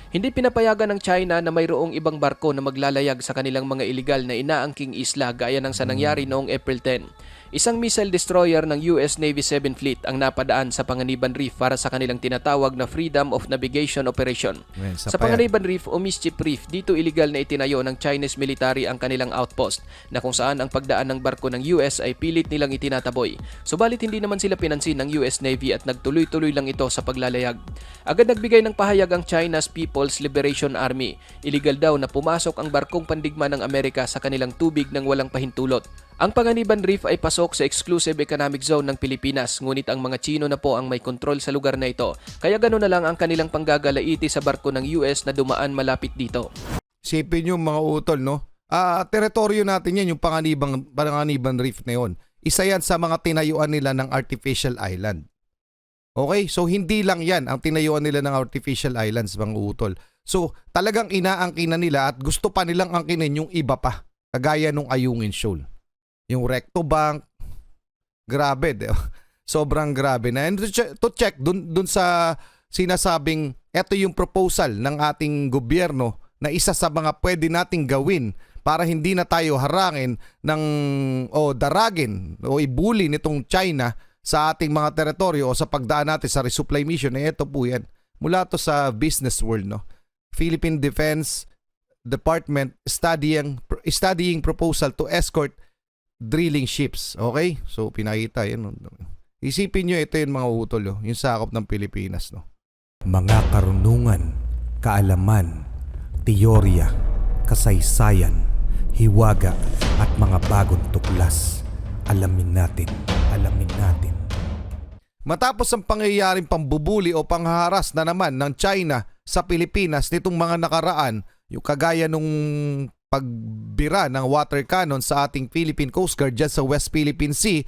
Hindi pinapayagan ng China na mayroong ibang barko na maglalayag sa kanilang mga iligal na inaangking isla gaya ng sa nangyari noong April 10. Isang missile destroyer ng US Navy 7 Fleet ang napadaan sa Panganiban Reef para sa kanilang tinatawag na Freedom of Navigation Operation. Sa Panganiban Reef o Mischief Reef, dito iligal na itinayo ng Chinese military ang kanilang outpost na kung saan ang pagdaan ng barko ng US ay pilit nilang itinataboy. Subalit hindi naman sila pinansin ng US Navy at nagtuloy-tuloy lang ito sa paglalayag. Agad nagbigay ng pahayag ang China's People's Liberation Army. Iligal daw na pumasok ang barkong pandigma ng Amerika sa kanilang tubig ng walang pahintulot. Ang Panganiban Reef ay pasok sa Exclusive Economic Zone ng Pilipinas, ngunit ang mga Chino na po ang may kontrol sa lugar na ito. Kaya ganoon na lang ang kanilang panggagalaiti sa barko ng US na dumaan malapit dito. Sipin yung mga utol, no? Teritoryo natin yan, yung Panganiban Reef na yun. Isa yan sa mga tinayuan nila ng artificial island. Okay? So hindi lang yan ang tinayuan nila ng artificial islands, mga utol. So talagang inaangkinan nila at gusto pa nilang angkinin yung iba pa. Kagaya nung Ayungin Shoal. Yung Recto Bank, grabe, sobrang grabe na. And to check dun sa sinasabing, eto yung proposal ng ating gobyerno na isa sa mga pwede nating gawin para hindi na tayo harangin o daragin o ibuli nitong China sa ating mga teritoryo o sa pagdaan natin sa resupply mission. Ito po yan. Mula to sa business world, no? Philippine Defense Department studying proposal to escort drilling ships. Okay? So, pinakita yan. Isipin nyo, ito yung mga utol, yung sakop ng Pilipinas. No? Mga karunungan, kaalaman, teorya, kasaysayan, hiwaga, at mga bagong tuklas. Alamin natin. Matapos ang pangyayaring pambubuli o panghaharas na naman ng China sa Pilipinas nitong mga nakaraan, yung kagaya nung pagbira ng water cannon sa ating Philippine Coast Guard dyan sa West Philippine Sea,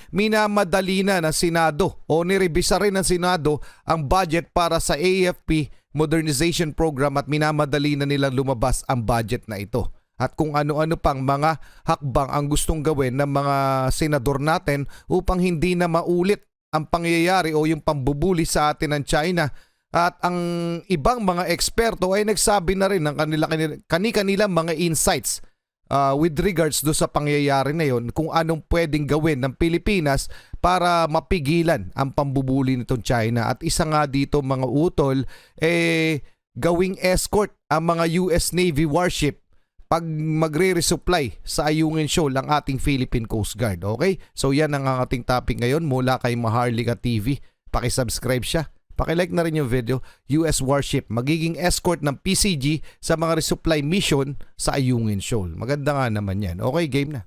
minamadali na ng Senado o nirebisa rin ng Senado ang budget para sa AFP Modernization Program at minamadali na nilang lumabas ang budget na ito. At kung ano-ano pang mga hakbang ang gustong gawin ng mga senador natin upang hindi na maulit ang pangyayari o yung pambubuli sa atin ng China. At ang ibang mga eksperto ay nagsabi na rin ng kanilang mga insights with regards do sa pangyayari na yon, kung anong pwedeng gawin ng Pilipinas para mapigilan ang pambubuli nitong China. At isa nga dito, mga utol, gawing escort ang mga US Navy warship pag magre-resupply sa Ayungin Shoal ang ating Philippine Coast Guard. Okay? So yan ang ating topic ngayon mula kay Maharlika TV. Pakisubscribe siya. Pakilike na rin yung video. US warship magiging escort ng PCG sa mga resupply mission sa Ayungin Shoal. Maganda nga naman yan. Okay, game na.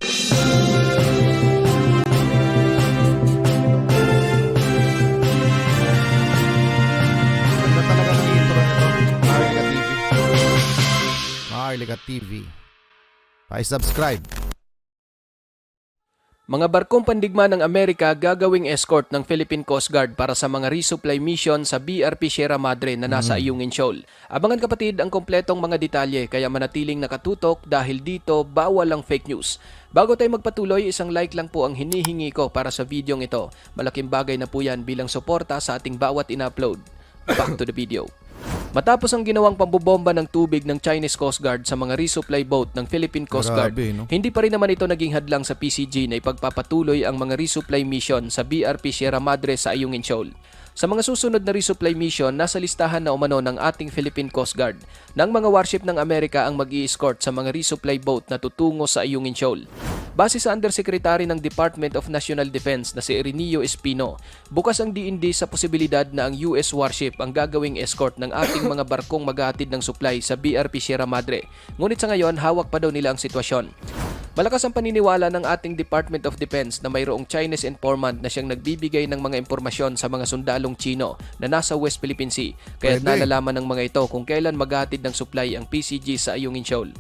Maganda talaga ng intro nito. Maharlika TV. Maharlika TV. Pakisubscribe. Mga barkong pandigma ng Amerika gagawing escort ng Philippine Coast Guard para sa mga resupply mission sa BRP Sierra Madre na nasa Ayungin Shoal. Abangan kapatid ang kompletong mga detalye kaya manatiling nakatutok dahil dito bawal ang fake news. Bago tayo magpatuloy, isang like lang po ang hinihingi ko para sa videong ito. Malaking bagay na po yan bilang suporta sa ating bawat in-upload. Back to the video. Matapos ang ginawang pambobomba ng tubig ng Chinese Coast Guard sa mga resupply boat ng Philippine Coast Guard, no? Hindi pa rin naman ito naging hadlang sa PCG na ipagpapatuloy ang mga resupply mission sa BRP Sierra Madre sa Ayungin Shoal. Sa mga susunod na resupply mission, nasa listahan na umano ng ating Philippine Coast Guard ng mga warship ng Amerika ang mag-i-escort sa mga resupply boat na tutungo sa Ayungin Shoal. Base sa Undersecretary ng Department of National Defense na si Ireneo Espino, bukas ang DND sa posibilidad na ang US warship ang gagawing escort ng ating mga barkong maghahatid ng supply sa BRP Sierra Madre. Ngunit sa ngayon, hawak pa daw nila ang sitwasyon. Malakas ang paniniwala ng ating Department of Defense na mayroong Chinese informant na siyang nagbibigay ng mga impormasyon sa mga sundalong Chino na nasa West Philippine Sea. Kaya't nalalaman ng mga ito kung kailan maghahatid ng supply ang PCG sa Ayungin Shoal.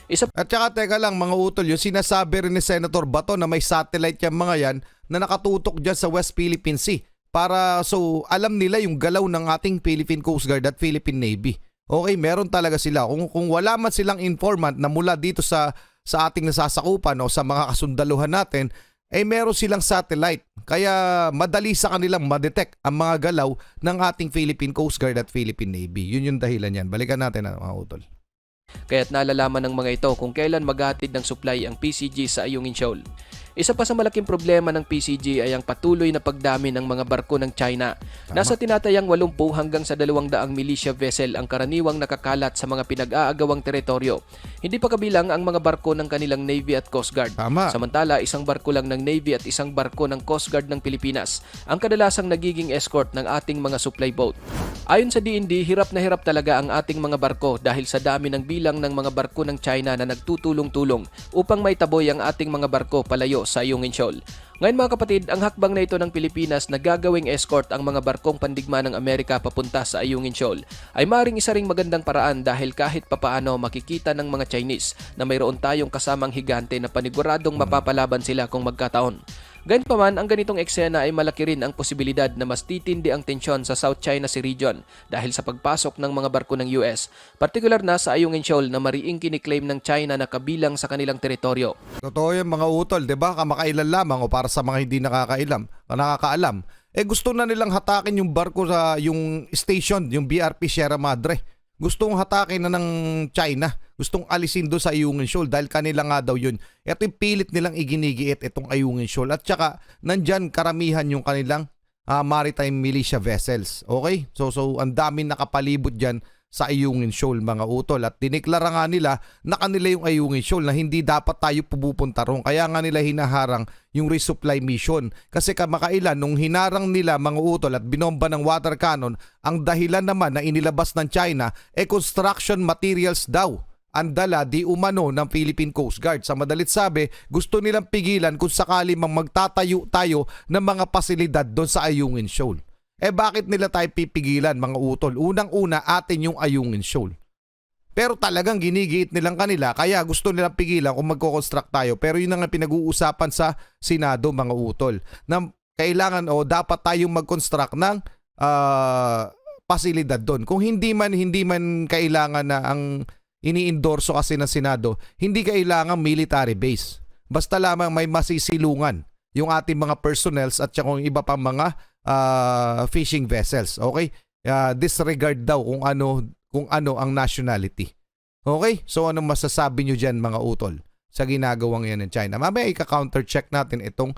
At saka teka lang mga utol, yung sinasabi rin ni Senator Bato na may satellite yung mga yan na nakatutok dyan sa West Philippine Sea para so alam nila yung galaw ng ating Philippine Coast Guard at Philippine Navy. Okay, meron talaga sila. Kung wala man silang informant na mula dito sa ating nasasakupan o sa mga kasundaluhan natin, meron silang satellite. Kaya madali sa kanilang madetect ang mga galaw ng ating Philippine Coast Guard at Philippine Navy. Yun yung dahilan yan. Balikan natin mga utol. Kaya't nalalaman ng mga ito kung kailan maghatid ng supply ang PCG sa Ayungin Shoal. Isa pa sa malaking problema ng PCG ay ang patuloy na pagdami ng mga barko ng China. Nasa tinatayang 80 hanggang sa 200 militia vessel ang karaniwang nakakalat sa mga pinag-aagawang teritoryo. Hindi pa kabilang ang mga barko ng kanilang Navy at Coast Guard. Tama. Samantala, isang barko lang ng Navy at isang barko ng Coast Guard ng Pilipinas ang kadalasang nagiging escort ng ating mga supply boat. Ayon sa DND, hirap na hirap talaga ang ating mga barko dahil sa dami ng bilang ng mga barko ng China na nagtutulong-tulong upang maitaboy ang ating mga barko palayo sa Ayungin Shoal. Ngayon mga kapatid, ang hakbang na ito ng Pilipinas na gagawing escort ang mga barkong pandigma ng Amerika papunta sa Ayungin Shoal ay maring isa ring magandang paraan dahil kahit papaano makikita ng mga Chinese na mayroon tayong kasamang higante na paniguradong mapapalaban sila kung magkataon. Gayunpaman, ang ganitong eksena ay malaki rin ang posibilidad na mas titindi ang tensyon sa South China Sea region dahil sa pagpasok ng mga barko ng US, partikular na sa Ayungin Shoal na mariing kiniklaim ng China na kabilang sa kanilang teritoryo. Totoo yung mga utol, 'di ba? Kamakailan lamang o para sa mga hindi nakakaalam, gusto na nilang hatakin yung barko sa yung station, yung BRP Sierra Madre. Gustong hatakin na ng China. Gustong alisin doon sa Ayungin Shoal dahil kanila nga daw yun. Ito yung pilit nilang iginigiit itong Ayungin Shoal. At saka nandyan karamihan yung kanilang maritime militia vessels. Okay? So ang daming nakapalibot dyan sa Ayungin Shoal mga utol. At diniklara nga nila na kanila yung Ayungin Shoal na hindi dapat tayo pupunta ron. Kaya nga nila hinaharang yung resupply mission. Kasi kamakailan nung hinarang nila mga utol at binomba ng water cannon, ang dahilan naman na inilabas ng China construction materials daw. Ang dala di umano ng Philippine Coast Guard. Sa madalit sabi, gusto nilang pigilan kung sakali mang magtatayo tayo ng mga pasilidad doon sa Ayungin Shoal. Bakit nila tayo pipigilan mga utol? Unang-una atin yung Ayungin Shoal. Pero talagang ginigiit nilang kanila kaya gusto nilang pigilan kung magko-construct tayo. Pero yun ang pinag-uusapan sa Senado mga utol. Na kailangan o dapat tayong mag-construct ng pasilidad doon. Kung hindi man kailangan na ang ini-endorso kasi ng Senado, hindi kailangan military base. Basta lamang may masisilungan yung ating mga personnels at yung iba pang mga fishing vessels. Okay? Disregard daw kung ano ang nationality. Okay? So anong masasabi nyo dyan mga utol sa ginagawang yan ng China? Mamaya ika-counter check natin itong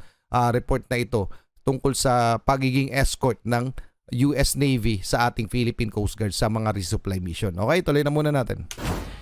report na ito tungkol sa pagiging escort ng US Navy sa ating Philippine Coast Guard sa mga resupply mission. Okay? Tuloy na muna natin.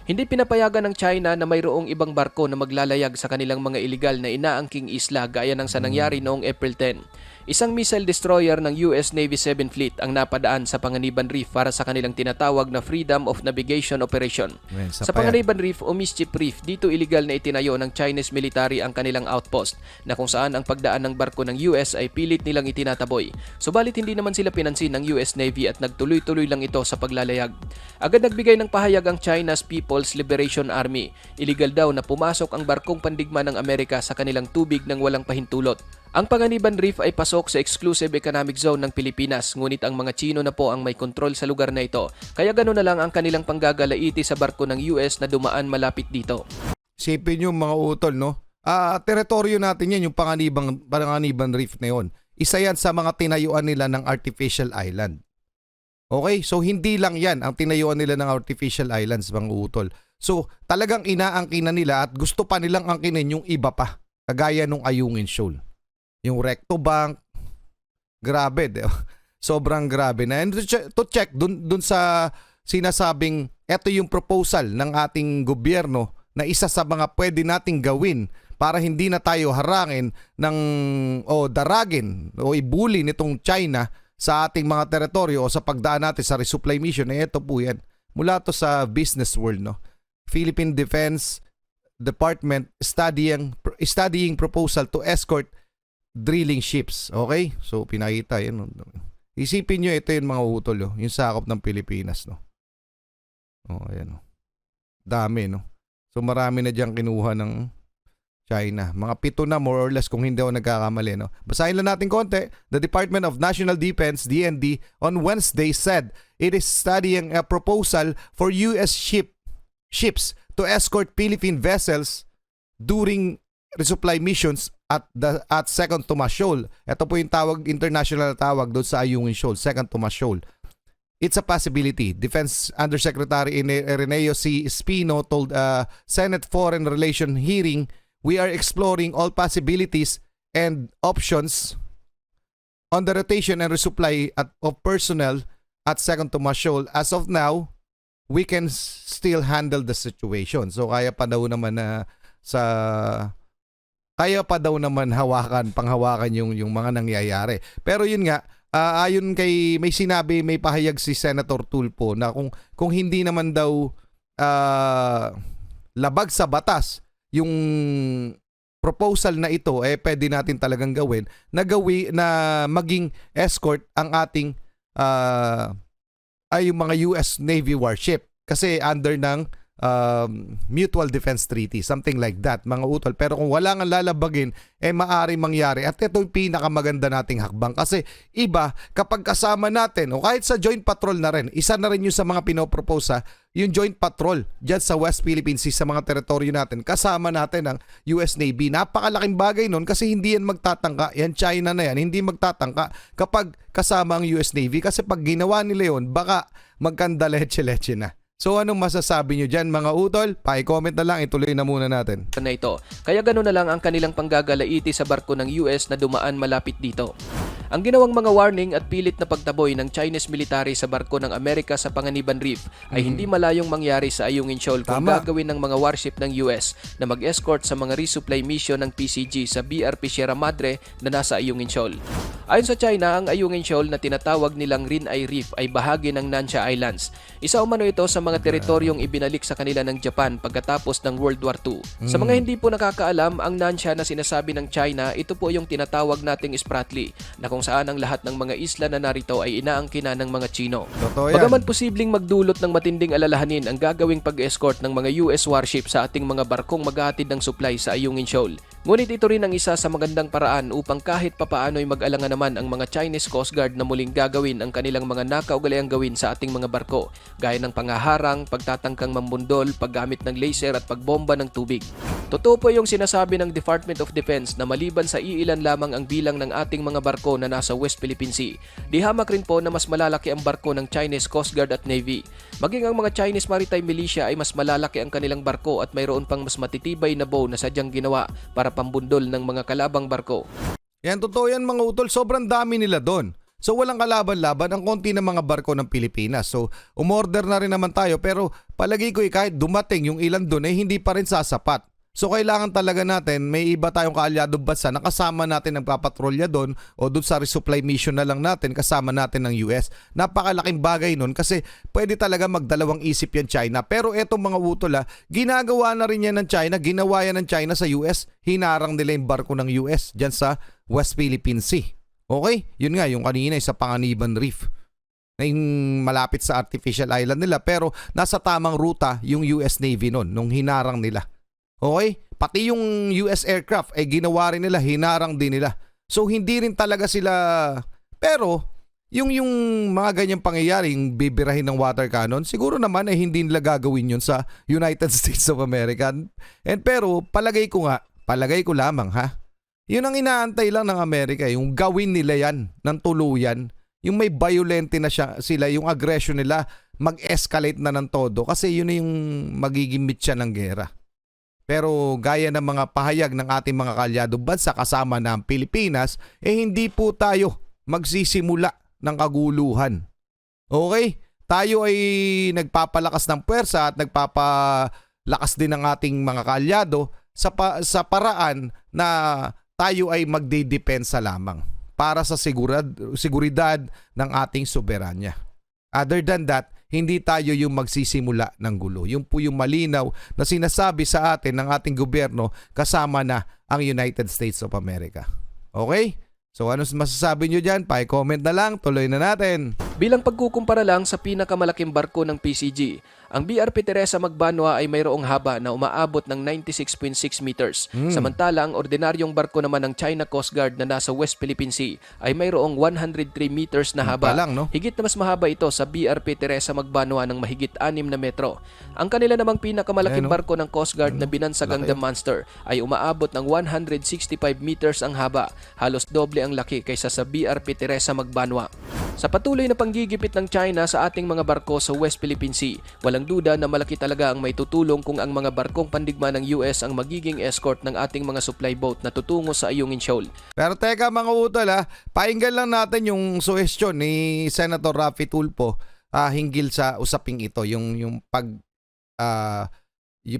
Hindi pinapayagan ng China na mayroong ibang barko na maglalayag sa kanilang mga iligal na inaangking isla gaya ng sa nangyari noong April 10. Isang missile destroyer ng US Navy 7 Fleet ang napadaan sa Panganiban Reef para sa kanilang tinatawag na Freedom of Navigation Operation. Sa Panganiban Reef o Mischief Reef, dito iligal na itinayo ng Chinese military ang kanilang outpost na kung saan ang pagdaan ng barko ng US ay pilit nilang itinataboy. Subalit hindi naman sila pinansin ng US Navy at nagtuloy-tuloy lang ito sa paglalayag. Agad nagbigay ng pahayag ang China's People's Liberation Army. Iligal daw na pumasok ang barkong pandigma ng Amerika sa kanilang tubig ng walang pahintulot. Ang Panganiban Reef ay pasok sa exclusive economic zone ng Pilipinas, ngunit ang mga Chino na po ang may kontrol sa lugar na ito. Kaya gano'n na lang ang kanilang panggagalaiti sa barko ng US na dumaan malapit dito. Sipin nyo mga utol, no? Teritoryo natin yan, yung Panganiban Reef na yun. Isa yan sa mga tinayuan nila ng artificial island. Okay? So hindi lang yan ang tinayuan nila ng artificial islands mga utol. So talagang inaangkin na nila at gusto pa nilang angkinin yung iba pa. Kagaya nung Ayungin Shoal. Yung Recto Bank, grabe. Sobrang grabe na. And to check, dun sa sinasabing, eto yung proposal ng ating gobyerno na isa sa mga pwede nating gawin para hindi na tayo harangin daragin o ibuli nitong China sa ating mga teritoryo o sa pagdaan natin sa resupply mission. Ito po yan. Mula to sa business world, no? Philippine Defense Department studying proposal to escort drilling ships. Okay? So, pinakita yan. Isipin nyo, ito yung mga utol, yung sakop ng Pilipinas, no? Ayan, no? Dami, no? So, marami na dyan kinuha ng China. Mga 7 na, more or less, kung hindi ako nagkakamali, no? Basahin lang natin konti. The Department of National Defense, DND, on Wednesday said it is studying a proposal for U.S. ships to escort Philippine vessels during resupply missions at Second Tomas Shoal. Ito po yung tawag, international na tawag doon sa Ayungin Shoal, Second Tomas Shoal. It's a possibility. Defense Undersecretary Ireneo C. Espino told Senate Foreign Relations hearing, "We are exploring all possibilities and options on the rotation and resupply of personnel at Second Tomas Shoal. As of now, we can still handle the situation." So kaya pa daw naman panghawakan yung mga nangyayari. Pero yun nga, ayon kay may pahayag si Senator Tulfo na kung hindi naman daw labag sa batas yung proposal na ito, pwede natin talagang gawin na maging escort ang ating yung mga US Navy warship kasi under ng Mutual Defense Treaty, something like that, mga utol. Pero kung wala nga lalabagin, maaari mangyari. At ito yung pinakamaganda nating hakbang kasi iba, kapag kasama natin o kahit sa joint patrol na rin, isa na rin yung sa mga pinoproposa, yung joint patrol dyan sa West Philippine Sea, sa mga teritoryo natin, kasama natin ang US Navy. Napakalaking bagay nun kasi hindi yan magtatangka, yan China na yan, hindi magtatangka kapag kasama ang US Navy kasi pag ginawa nila yun, baka magkanda leche-leche na. So anong masasabi nyo dyan mga utol? Pa-comment na lang, ituloy na muna natin. Na ito. Kaya gano'n na lang ang kanilang panggagalaiti sa barko ng US na dumaan malapit dito. Ang ginawang mga warning at pilit na pagtaboy ng Chinese military sa barko ng Amerika sa Panganiban Reef ay hindi malayong mangyari sa Ayungin Shoal kung gagawin ng mga warship ng US na mag-escort sa mga resupply mission ng PCG sa BRP Sierra Madre na nasa Ayungin Shoal. Ayon sa China, ang Ayungin Shoal na tinatawag nilang Rinay Reef ay bahagi ng Nansha Islands. Isa umano ito sa mga teritoryong ibinalik sa kanila ng Japan pagkatapos ng World War II. Sa mga hindi po nakakaalam, ang Nansha na sinasabi ng China, ito po yung tinatawag nating Spratly, na kung saan ang lahat ng mga isla na narito ay inaangkina ng mga Chino. Bagaman posibleng magdulot ng matinding alalahanin ang gagawing pag-escort ng mga US warship sa ating mga barkong maghahatid ng supply sa Ayungin Shoal, ngunit ito rin ang isa sa magandang paraan upang kahit papaano'y mag-alangan naman ang mga Chinese Coast Guard na muling gagawin ang kanilang mga nakaugaliang gawin sa ating mga barko, gaya ng pangaharang, pagtatangkang mambundol, paggamit ng laser at pagbomba ng tubig. Totoo po yung sinasabi ng Department of Defense na maliban sa iilan lamang ang bilang ng ating mga barko na nasa West Philippine Sea, di hamak rin po na mas malalaki ang barko ng Chinese Coast Guard at Navy. Maging ang mga Chinese Maritime Militia ay mas malalaki ang kanilang barko at mayroon pang mas matitibay na bow na sadyang ginawa para pambundol ng mga kalabang barko. Yan, totoo yan mga utol. Sobrang dami nila doon. So walang kalaban-laban ang konti ng mga barko ng Pilipinas. So umorder na rin naman tayo pero palagi ko kahit dumating yung ilan doon hindi pa rin sasapat. So kailangan talaga natin, may iba tayong kaalyadong bansa na kasama natin nagpapatrolya doon o doon sa resupply mission na lang natin kasama natin ng US. Napakalaking bagay nun kasi pwede talaga magdalawang isip yan China. Pero etong mga utol ginagawa na rin yan ng China, ginawa yan ng China sa US, hinarang nila yung barko ng US dyan sa West Philippine Sea. Okay? Yun nga, yung kanina sa Panganiban Reef na yung malapit sa artificial island nila pero nasa tamang ruta yung US Navy nun nung hinarang nila. Okay? Pati yung US aircraft ay ginawa rin nila, hinarang din nila. So hindi rin talaga sila, pero yung mga ganyang pangyayari, yung bibirahin ng water cannon, siguro naman ay hindi nila gagawin yun sa United States of America. And pero palagay ko lamang yun ang inaantay lang ng Amerika, yung gawin nila yan ng tuluyan, yung may violente na sila, yung aggression nila mag-escalate na ng todo kasi yun na yung magiging mitya ng gera. Pero gaya ng mga pahayag ng ating mga kaalyadong bansa kasama ng Pilipinas, hindi po tayo magsisimula ng kaguluhan. Okay? Tayo ay nagpapalakas ng puwersa at nagpapalakas din ng ating mga kaalyado sa paraan na tayo ay magdidepensa lamang para sa seguridad ng ating soberanya. Other than that, hindi tayo yung magsisimula ng gulo. Yung po yung malinaw na sinasabi sa atin ng ating gobyerno kasama na ang United States of America. Okay? So ano masasabi nyo dyan? Pa-comment na lang, tuloy na natin. Bilang pagkukumpara lang sa pinakamalaking barko ng PCG, ang BRP Teresa Magbanwa ay mayroong haba na umaabot ng 96.6 meters. Samantala, ang ordinaryong barko naman ng China Coast Guard na nasa West Philippine Sea ay mayroong 103 meters na haba. Pa lang, no? Higit na mas mahaba ito sa BRP Teresa Magbanwa ng mahigit 6 na metro. Ang kanila namang pinakamalaking Ayan, no? barko ng Coast Guard na binansagang Laki. The Monster ay umaabot ng 165 meters ang haba, halos doble ang laki kaysa sa BRP Teresa Magbanwa. Sa patuloy na panggigipit ng China sa ating mga barko sa West Philippine Sea, walang duda na malaki talaga ang may tutulong kung ang mga barkong pandigma ng US ang magiging escort ng ating mga supply boat na tutungo sa Ayungin Shoal. Pero teka mga utol painggan lang natin yung suggestion ni Senator Raffy Tulfo hinggil sa usaping ito, yung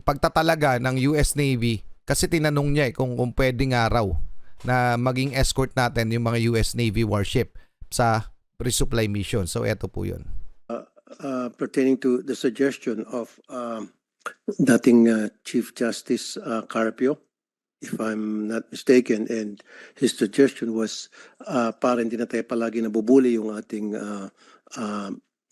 pagtatalaga ng US Navy, kasi tinanong niya kung pwedeng araw na maging escort natin yung mga US Navy warship sa resupply mission. So eto po yun. Pertaining to the suggestion of dating Chief Justice Carpio, if I'm not mistaken, and his suggestion was para hindi na tayo palagi nabubuli yung ating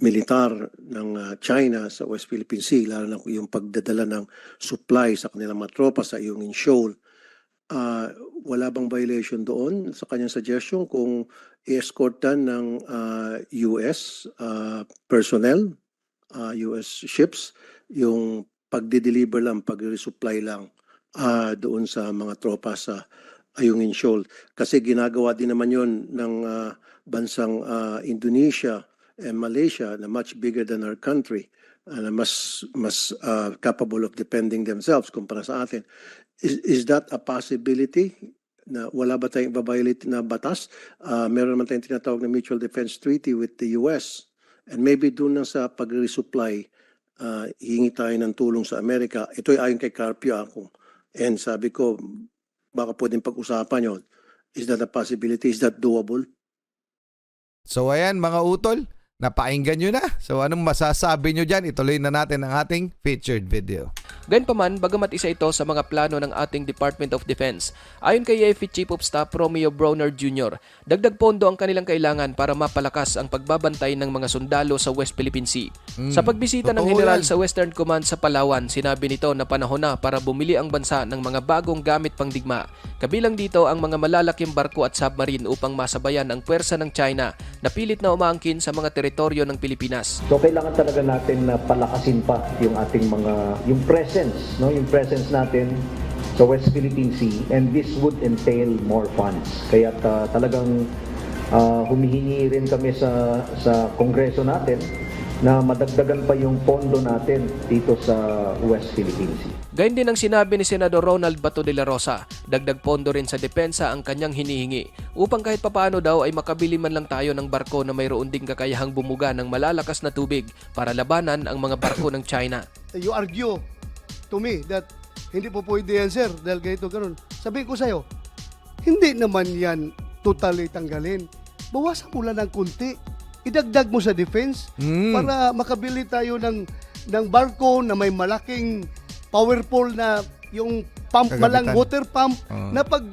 militar ng China sa West Philippine Sea, lalo na yung pagdadala ng supply sa kanilang mga tropa sa Ayungin Shoal. Wala bang violation doon sa kanyang suggestion kung i-escortan ng US personnel, US ships, yung pagdi-deliver lang, pag-resupply lang doon sa mga tropa sa Ayungin Shoal? Kasi ginagawa din naman yon ng bansang Indonesia and Malaysia na much bigger than our country, na mas capable of defending themselves kumpara sa atin. Is that a possibility? Na wala ba tayong violate na batas? Meron naman tayong tinatawag na Mutual Defense Treaty with the US. And maybe doon na sa pag-resupply, hingi tayo ng tulong sa Amerika. Ito ay ayon kay Carpio ako. And sabi ko, baka pwedeng pag-usapan yun. Is that a possibility? Is that doable? So ayan mga utol, napainggan nyo na. So anong masasabi nyo dyan? Ituloy na natin ang ating featured video. Gayunpaman, bagamat isa ito sa mga plano ng ating Department of Defense, ayon kay AFP Chief of Staff Romeo Browner Jr., dagdag pondo ang kanilang kailangan para mapalakas ang pagbabantay ng mga sundalo sa West Philippine Sea. Sa pagbisita ng totoo General yan. sa Western Command sa Palawan, sinabi nito na panahon na para bumili ang bansa ng mga bagong gamit pangdigma. Kabilang dito ang mga malalaking barko at submarine upang masabayan ang puwersa ng China na pilit na umaangkin sa mga teritoryo ng Pilipinas. So kailangan talaga natin na palakasin pa yung ating yung presence natin sa West Philippine Sea, and this would entail more funds. Kaya talagang humihingi rin kami sa Kongreso natin na madagdagan pa yung pondo natin dito sa West Philippine Sea. Gayun din ang sinabi ni Senador Ronald Bato de la Rosa, dagdag pondo rin sa depensa ang kanyang hinihingi upang kahit papaano daw ay makabili man lang tayo ng barko na mayroon ding kakayahang bumuga ng malalakas na tubig para labanan ang mga barko ng China. You argue to me that hindi po pwede yan, sir, dahil ganito ganun. Sabihin ko sa'yo, hindi naman yan totally tanggalin. Bawasan mo lang ng kunti. Idagdag mo sa defense para makabili tayo ng barko na may malaking powerful na yung pump, Kagabitan. malang water pump, na pag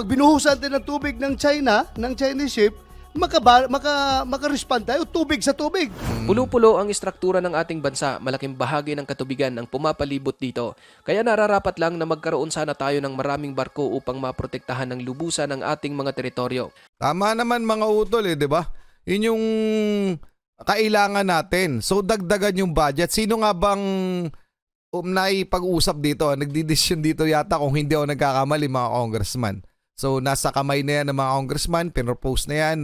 binuhusan natin ng tubig ng China, ng Chinese ship, maka-respond tayo, tubig sa tubig. Pulo-pulo ang istruktura ng ating bansa, malaking bahagi ng katubigan ang pumapalibot dito. Kaya nararapat lang na magkaroon sana tayo ng maraming barko upang maprotektahan ng lubusan ng ating mga teritoryo. Tama naman mga utol di ba? Yun yung kailangan natin. So dagdagan yung budget. Sino nga bang naipag-usap dito? Nagdidesisyon dito yata kung hindi ako nagkakamali, mga congressman. So nasa kamay na yan ng mga congressman, pinropose na yan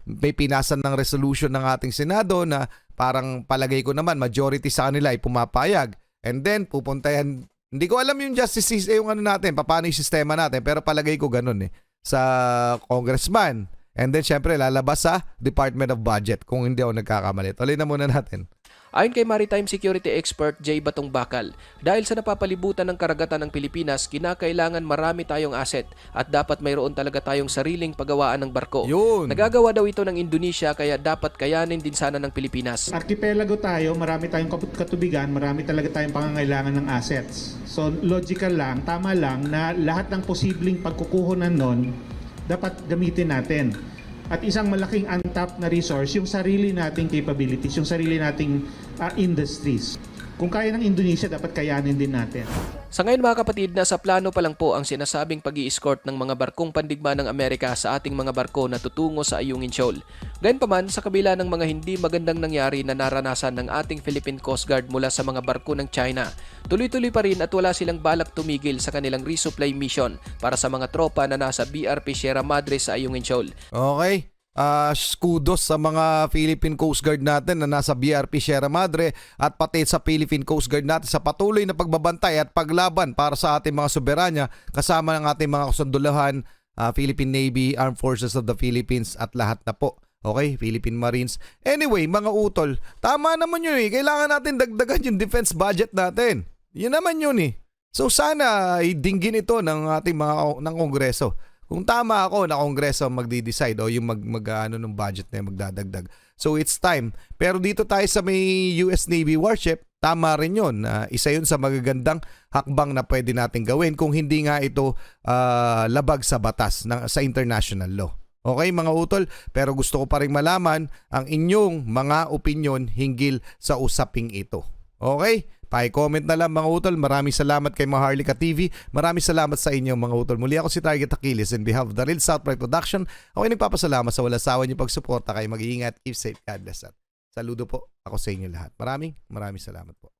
may pinasan ng resolution ng ating Senado na parang palagay ko naman majority sa kanila ay pumapayag. And then pupunta yan, hindi ko alam yung justice yung natin, paano yung sistema natin, pero palagay ko ganun sa congressman. And then syempre lalabas sa Department of Budget kung hindi ako nagkakamali. Tuloy na muna natin. Ayon kay Maritime Security Expert Jay Batong Bakal, dahil sa napapalibutan ng karagatan ng Pilipinas, kinakailangan marami tayong asset at dapat mayroon talaga tayong sariling paggawaan ng barko. Yun. Nagagawa daw ito ng Indonesia kaya dapat kayanin din sana ng Pilipinas. Archipelago tayo, marami tayong katubigan, marami talaga tayong pangangailangan ng assets. So logical lang, tama lang na lahat ng posibleng pagkukuhonan nun dapat gamitin natin. At isang malaking untapped na resource, yung sarili nating capabilities, yung sarili nating industries. Kung kaya ng Indonesia, dapat kayanin din natin. Sa ngayon mga kapatid, nasa plano pa lang po ang sinasabing pag-i-escort ng mga barkong pandigma ng Amerika sa ating mga barko na tutungo sa Ayungin Shoal. Gayunpaman, sa kabila ng mga hindi magandang nangyari na naranasan ng ating Philippine Coast Guard mula sa mga barko ng China, tuloy-tuloy pa rin at wala silang balak tumigil sa kanilang resupply mission para sa mga tropa na nasa BRP Sierra Madre sa Ayungin Shoal. Okay. Kudos sa mga Philippine Coast Guard natin na nasa BRP Sierra Madre at pati sa Philippine Coast Guard natin sa patuloy na pagbabantay at paglaban para sa ating mga soberanya kasama ng ating mga kasunduluhan, Philippine Navy, Armed Forces of the Philippines at lahat na po. Okay, Philippine Marines. Anyway, mga utol, tama naman yun eh. Kailangan natin dagdagan yung defense budget natin. Yun naman yun eh. So sana idinggin ito ng ating mga ng Kongreso. Kung tama ako na Kongreso magdi-decide o yung ano ng budget na yung magdadagdag. So it's time. Pero dito tayo sa may US Navy warship, tama rin yun. Isa yun sa magagandang hakbang na pwede natin gawin kung hindi nga ito labag sa batas sa international law. Okay mga utol, pero gusto ko pa rin malaman ang inyong mga opinion hinggil sa usaping ito. Okay? Pa-comment na lang mga utol. Maraming salamat kay Maharlika TV. Maraming salamat sa inyo mga utol. Muli ako si Target Achilles in behalf of the Real South Pride Production. Ako ay nagpapasalamat sa walang sawa niyo pagsuporta. Kayo mag-iingat. Keep safe. God bless. Saludo po ako sa inyo lahat. Maraming salamat po.